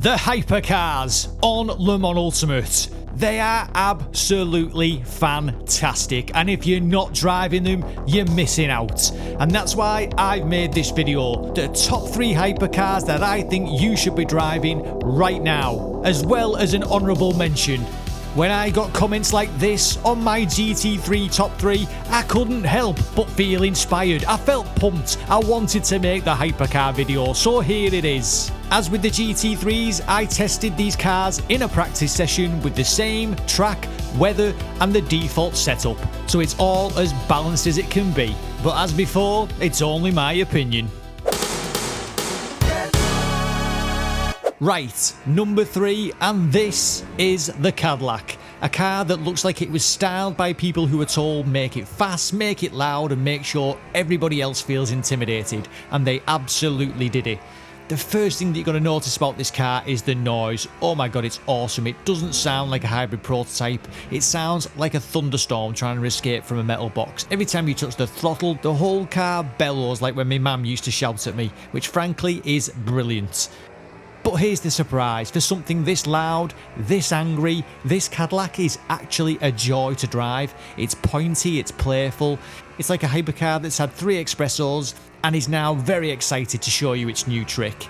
The Hypercars on Le Mans Ultimate. They are absolutely fantastic, and if you're not driving them, you're missing out. And that's why I've made this video, the top 3 hypercars that I think you should be driving right now, as well as an honourable mention. When I got comments like this on my GT3 top 3, I couldn't help but feel inspired. I felt pumped. I wanted to make the hypercar video, so here it is. As with the GT3s, I tested these cars in a practice session with the same track, weather and the default setup, so it's all as balanced as it can be. But as before, it's only my opinion. Right, number 3, and this is the Cadillac. A car that looks like it was styled by people who were told make it fast, make it loud and make sure everybody else feels intimidated, and they absolutely did it. The first thing that you're going to notice about this car is the noise. Oh my god, it's awesome. It doesn't sound like a hybrid prototype. It sounds like a thunderstorm trying to escape from a metal box. Every time you touch the throttle, the whole car bellows like when my mum used to shout at me, which frankly is brilliant. But here's the surprise, for something this loud, this angry, this Cadillac is actually a joy to drive. It's pointy, it's playful, it's like a hypercar that's had 3 espressos and is now very excited to show you its new trick.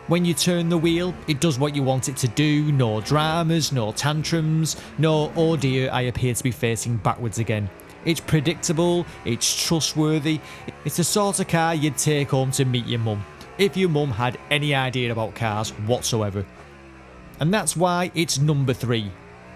When you turn the wheel, it does what you want it to do, no dramas, no tantrums, no oh dear I appear to be facing backwards again. It's predictable, it's trustworthy, it's the sort of car you'd take home to meet your mum, if your mum had any idea about cars whatsoever. And that's why it's number 3.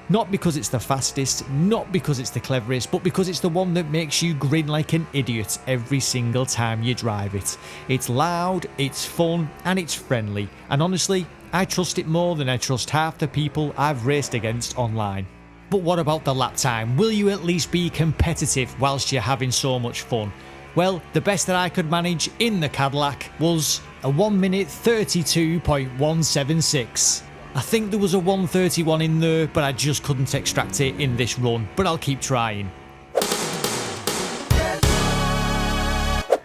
Not because it's the fastest, not because it's the cleverest, but because it's the one that makes you grin like an idiot every single time you drive it. It's loud, it's fun, and it's friendly. And honestly, I trust it more than I trust half the people I've raced against online. But what about the lap time? Will you at least be competitive whilst you're having so much fun? Well, the best that I could manage in the Cadillac was a 1 minute 32.176. I think there was a 131 in there, but I just couldn't extract it in this run, but I'll keep trying.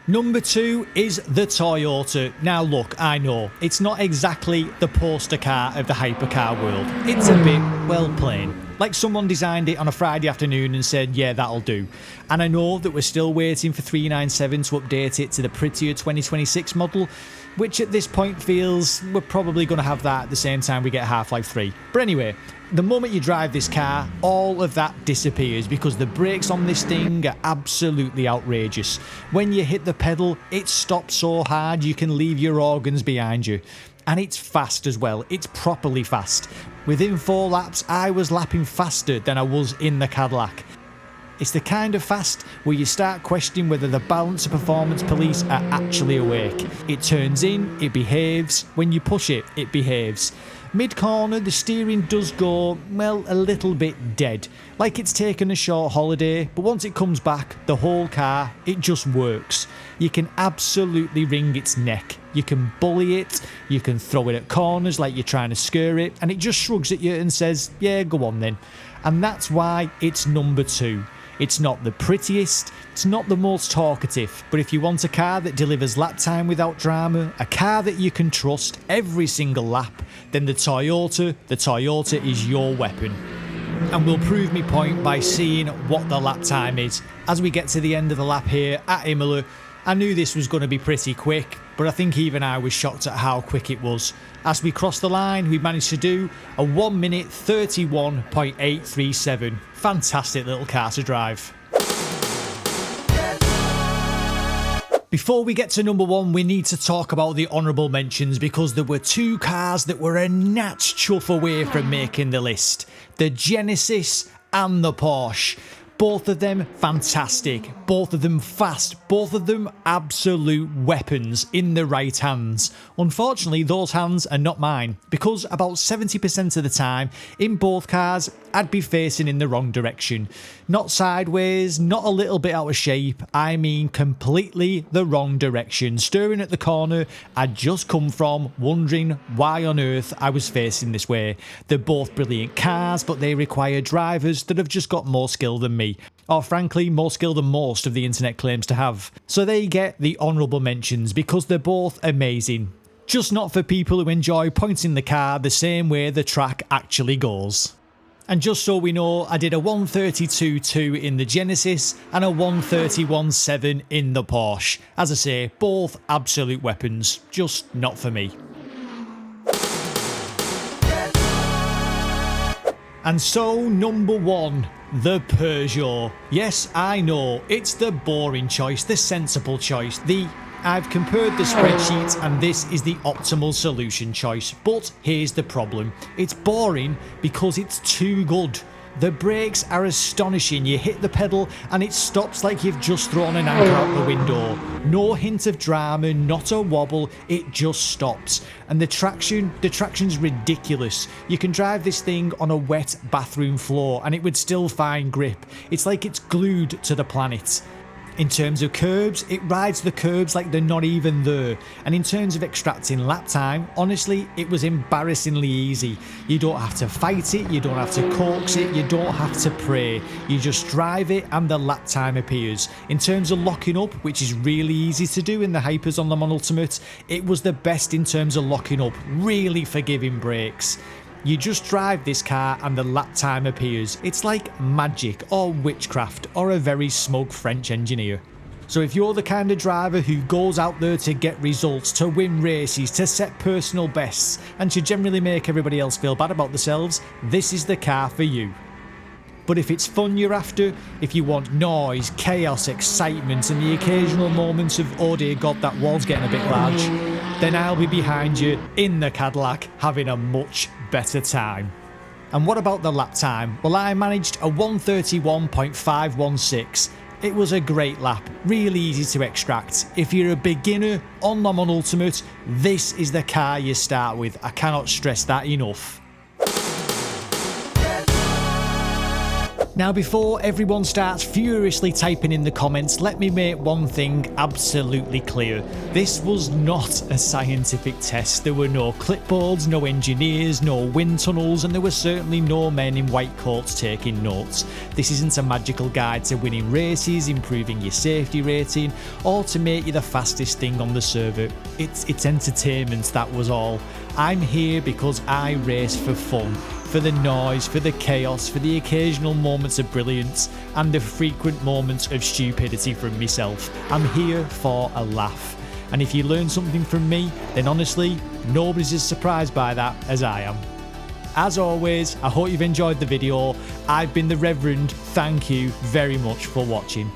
Number 2 is the Toyota. Now look, I know, it's not exactly the poster car of the hypercar world. It's a bit, well, plain. Like someone designed it on a Friday afternoon and said, yeah, that'll do. And I know that we're still waiting for 397 to update it to the prettier 2026 model, which at this point feels we're probably going to have that at the same time we get Half-Life 3. But anyway, the moment you drive this car, all of that disappears because the brakes on this thing are absolutely outrageous. When you hit the pedal, it stops so hard you can leave your organs behind you. And it's fast as well, it's properly fast. Within 4 laps, I was lapping faster than I was in the Cadillac. It's the kind of fast where you start questioning whether the balance of performance police are actually awake. It turns in, it behaves. When you push it, it behaves. Mid-corner, the steering does go, well, a little bit dead. Like it's taken a short holiday, but once it comes back, the whole car, it just works. You can absolutely wring its neck. You can bully it, you can throw it at corners like you're trying to scare it, and it just shrugs at you and says, yeah, go on then. And that's why it's number 2. It's not the prettiest, it's not the most talkative, but if you want a car that delivers lap time without drama, a car that you can trust every single lap, then the Toyota is your weapon. And we'll prove me point by seeing what the lap time is. As we get to the end of the lap here at Imola, I knew this was going to be pretty quick, but I think even I was shocked at how quick it was. As we crossed the line, we managed to do a 1 minute 31.837. Fantastic little car to drive. Before we get to number 1, we need to talk about the honourable mentions because there were 2 cars that were a gnat's chuff away from making the list. The Genesis and the Porsche. Both of them fantastic, both of them fast, both of them absolute weapons in the right hands. Unfortunately, those hands are not mine, because about 70% of the time, in both cars, I'd be facing in the wrong direction. Not sideways, not a little bit out of shape, I mean completely the wrong direction. Staring at the corner I'd just come from, wondering why on earth I was facing this way. They're both brilliant cars, but they require drivers that have just got more skill than me. Or frankly, more skill than most of the internet claims to have. So they get the honourable mentions because they're both amazing. Just not for people who enjoy pointing the car the same way the track actually goes. And just so we know, I did a 132.2 in the Genesis and a 131.7 in the Porsche. As I say, both absolute weapons, just not for me. And so, number 1, the Peugeot. Yes, I know, it's the boring choice, the sensible choice, I've compared the spreadsheet and this is the optimal solution choice, but here's the problem. It's boring because it's too good. The brakes are astonishing. You hit the pedal and it stops like you've just thrown an anchor out the window. No hint of drama, not a wobble, it just stops. And the traction's ridiculous. You can drive this thing on a wet bathroom floor and it would still find grip. It's like it's glued to the planet. In terms of curbs, it rides the curbs like they're not even there. And in terms of extracting lap time, honestly, it was embarrassingly easy. You don't have to fight it, you don't have to coax it, you don't have to pray. You just drive it and the lap time appears. In terms of locking up, which is really easy to do in the Hypers on the Ultimate, it was the best in terms of locking up, really forgiving brakes. You just drive this car and the lap time appears. It's like magic or witchcraft or a very smug French engineer. So if you're the kind of driver who goes out there to get results, to win races, to set personal bests, and to generally make everybody else feel bad about themselves, this is the car for you. But if it's fun you're after, if you want noise, chaos, excitement, and the occasional moments of, oh dear God, that wall's getting a bit large, then I'll be behind you in the Cadillac having a much better time. And what about the lap time? Well, I managed a 131.516. It was a great lap, really easy to extract. If you're a beginner on the Ultimate, this is the car you start with. I cannot stress that enough. Now, before everyone starts furiously typing in the comments, let me make one thing absolutely clear. This was not a scientific test. There were no clipboards, no engineers, no wind tunnels, and there were certainly no men in white coats taking notes. This isn't a magical guide to winning races, improving your safety rating, or to make you the fastest thing on the server. It's entertainment, that was all. I'm here because I race for fun. For the noise, for the chaos, for the occasional moments of brilliance, and the frequent moments of stupidity from myself. I'm here for a laugh. And if you learn something from me, then honestly, nobody's as surprised by that as I am. As always, I hope you've enjoyed the video. I've been the Reverend. Thank you very much for watching.